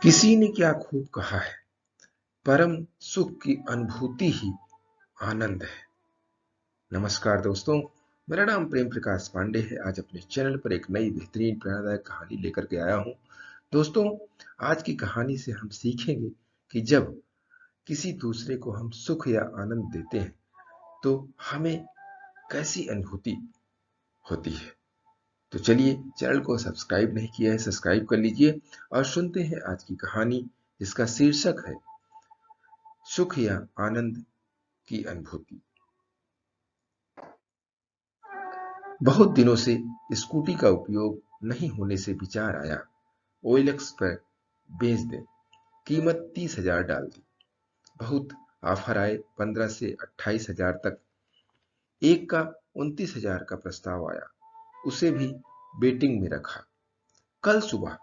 किसी ने क्या खूब कहा है, परम सुख की अनुभूति ही आनंद है। नमस्कार दोस्तों, मेरा नाम प्रेम प्रकाश पांडे है। आज अपने चैनल पर एक नई बेहतरीन प्रेरणादायक कहानी लेकर के आया हूं। दोस्तों, आज की कहानी से हम सीखेंगे कि जब किसी दूसरे को हम सुख या आनंद देते हैं तो हमें कैसी अनुभूति होती है। तो चलिए, चैनल को सब्सक्राइब नहीं किया है, सब्सक्राइब कर लीजिए और सुनते हैं आज की कहानी, जिसका शीर्षक है सुख या आनंद की अनुभूति। बहुत दिनों से स्कूटी का उपयोग नहीं होने से विचार आया, ओएलएक्स पर बेच दें। कीमत 30,000 डाल दी। बहुत ऑफर आए, 15 से 28,000 तक। एक का 29,000 का प्रस्ताव आया, उसे भी बेटिंग में रखा। कल सुबह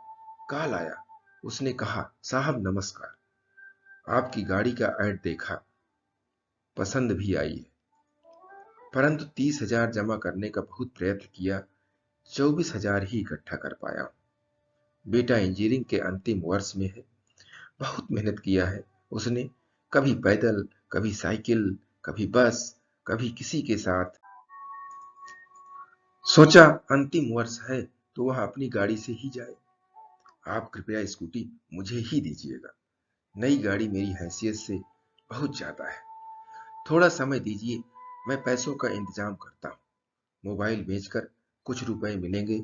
कॉल आया, उसने कहा, साहब नमस्कार, आपकी गाड़ी का ऐड देखा, पसंद भी आई है, परंतु 30,000 जमा करने का बहुत प्रयत्न किया, 24,000 ही इकट्ठा कर पाया। बेटा इंजीनियरिंग के अंतिम वर्ष में है, बहुत मेहनत किया है उसने, कभी पैदल, कभी साइकिल, कभी बस, कभी किसी के साथ। सोचा अंतिम वर्ष है तो वह अपनी गाड़ी से ही जाए। आप कृपया स्कूटी मुझे ही दीजिएगा, नई गाड़ी मेरी हैसियत से बहुत ज्यादा है। थोड़ा समय दीजिए, मैं पैसों का इंतजाम करता हूँ। मोबाइल बेचकर कुछ रुपए मिलेंगे,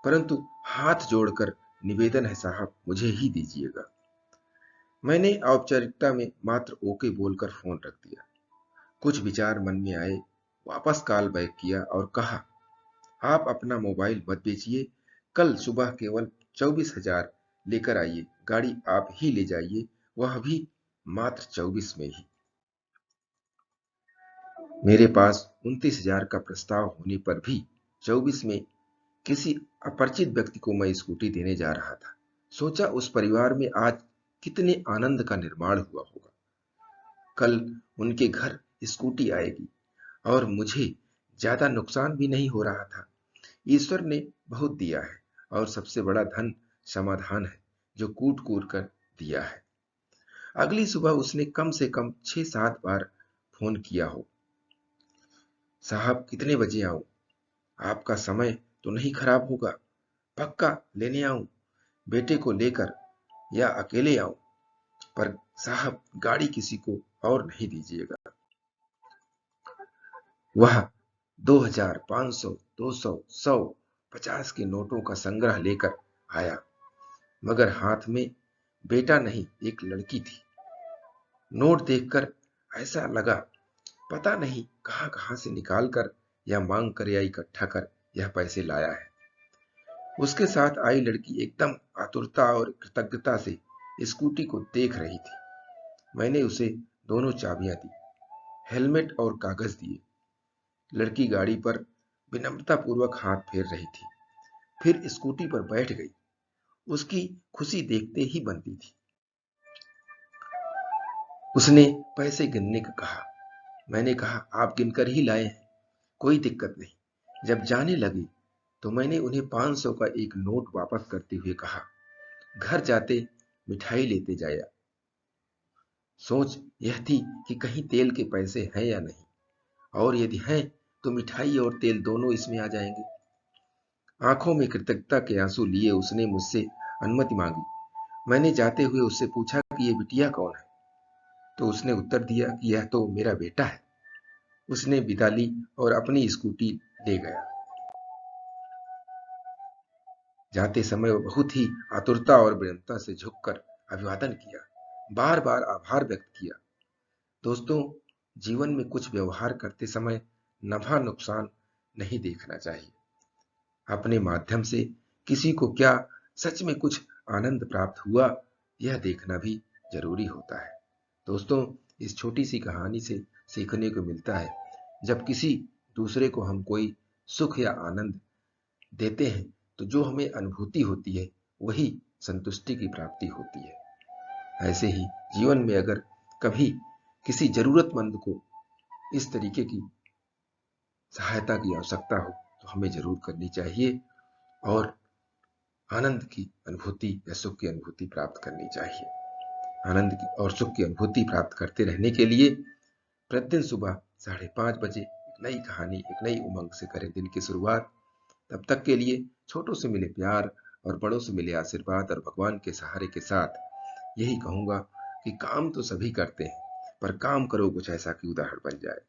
परंतु हाथ जोड़कर निवेदन है साहब, मुझे ही दीजिएगा। मैंने औपचारिकता में मात्र ओके बोलकर फोन रख दिया। कुछ विचार मन में आए, वापस कॉल बैक किया और कहा, आप अपना मोबाइल मत बेचिए, कल सुबह केवल 24,000 लेकर आइए, गाड़ी आप ही ले जाइए, वह भी मात्र 24 में ही। मेरे पास 29,000 का प्रस्ताव होने पर भी 24 में किसी अपरिचित व्यक्ति को मैं स्कूटी देने जा रहा था। सोचा उस परिवार में आज कितने आनंद का निर्माण हुआ होगा। कल उनके घर स्कूटी आएगी और मुझे ज्यादा नुकसान भी नहीं हो रहा था। ईश्वर ने बहुत दिया है और सबसे बड़ा धन समाधान है, जो कूट कूट कर दिया है। अगली सुबह उसने कम से कम 6-7 बार फोन किया हो, साहब कितने बजे आऊं, आपका समय तो नहीं खराब होगा, पक्का लेने आऊं, बेटे को लेकर या अकेले आऊं, पर साहब गाड़ी किसी को और नहीं दीजिएगा। वह 2,000, 500, 200, 100, 50 के नोटों का संग्रह लेकर आया, मगर हाथ में बेटा नहीं, एक लड़की थी। नोट देखकर ऐसा लगा, पता नहीं कहां कहां से निकाल कर या मांग कर या इकट्ठा कर यह पैसे लाया है। उसके साथ आई लड़की एकदम आतुरता और कृतज्ञता से स्कूटी को देख रही थी। मैंने उसे दोनों चाबियां दी, हेलमेट और कागज दिए। लड़की गाड़ी पर विनम्रता पूर्वक हाथ फेर रही थी, फिर स्कूटी पर बैठ गई। उसकी खुशी देखते ही बनती थी। उसने पैसे गिनने का कहा। मैंने कहा, आप गिनकर ही लाए हैं, कोई दिक्कत नहीं। जब जाने लगी तो मैंने उन्हें 500 का एक नोट वापस करते हुए कहा, घर जाते मिठाई लेते जाया। सोच यह थी कि कहीं तेल के पैसे हैं या नहीं, और यदि हैं तो मिठाई और तेल दोनों इसमें आ जाएंगे। आंखों में कृतज्ञता के आंसू लिए उसने मुझसे अनुमति मांगी। मैंने जाते हुए उससे पूछा कि ये बिटिया कौन है, तो उसने उत्तर दिया कि यह तो मेरा बेटा है। उसने विदा ली और अपनी स्कूटी ले गया। जाते समय वह बहुत ही आतुरता और विनम्रता से झुककर अभिवादन किया, बार बार आभार व्यक्त किया। दोस्तों, जीवन में कुछ व्यवहार करते समय नफा नुकसान नहीं देखना चाहिए। अपने माध्यम से किसी को क्या सच में कुछ आनंद प्राप्त हुआ, यह देखना भी जरूरी होता है। दोस्तों, इस छोटी सी कहानी से सीखने को मिलता है, जब किसी दूसरे को हम कोई सुख या आनंद देते हैं तो जो हमें अनुभूति होती है वही संतुष्टि की प्राप्ति होती है। ऐसे ही जीवन में अगर कभी किसी जरूरतमंद को इस तरीके की सहायता की आवश्यकता हो तो हमें जरूर करनी चाहिए और आनंद की अनुभूति या सुख की अनुभूति प्राप्त करनी चाहिए। आनंद की और सुख की अनुभूति प्राप्त करते रहने के लिए प्रतिदिन सुबह 5:30 बजे एक नई कहानी, एक नई उमंग से करें दिन की शुरुआत। तब तक के लिए छोटों से मिले प्यार और बड़ों से मिले आशीर्वाद और भगवान के सहारे के साथ यही कहूंगा कि काम तो सभी करते हैं, पर काम करो कुछ ऐसा कि उदाहरण बन जाए।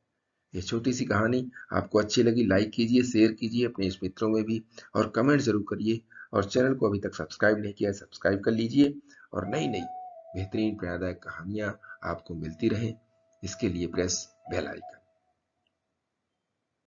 ये छोटी सी कहानी आपको अच्छी लगी, लाइक कीजिए, शेयर कीजिए अपने इस मित्रों में भी, और कमेंट जरूर करिए। और चैनल को अभी तक सब्सक्राइब नहीं किया है, सब्सक्राइब कर लीजिए, और नई नई बेहतरीन प्रेरणादायक कहानियां आपको मिलती रहें, इसके लिए प्रेस बेल आइकन।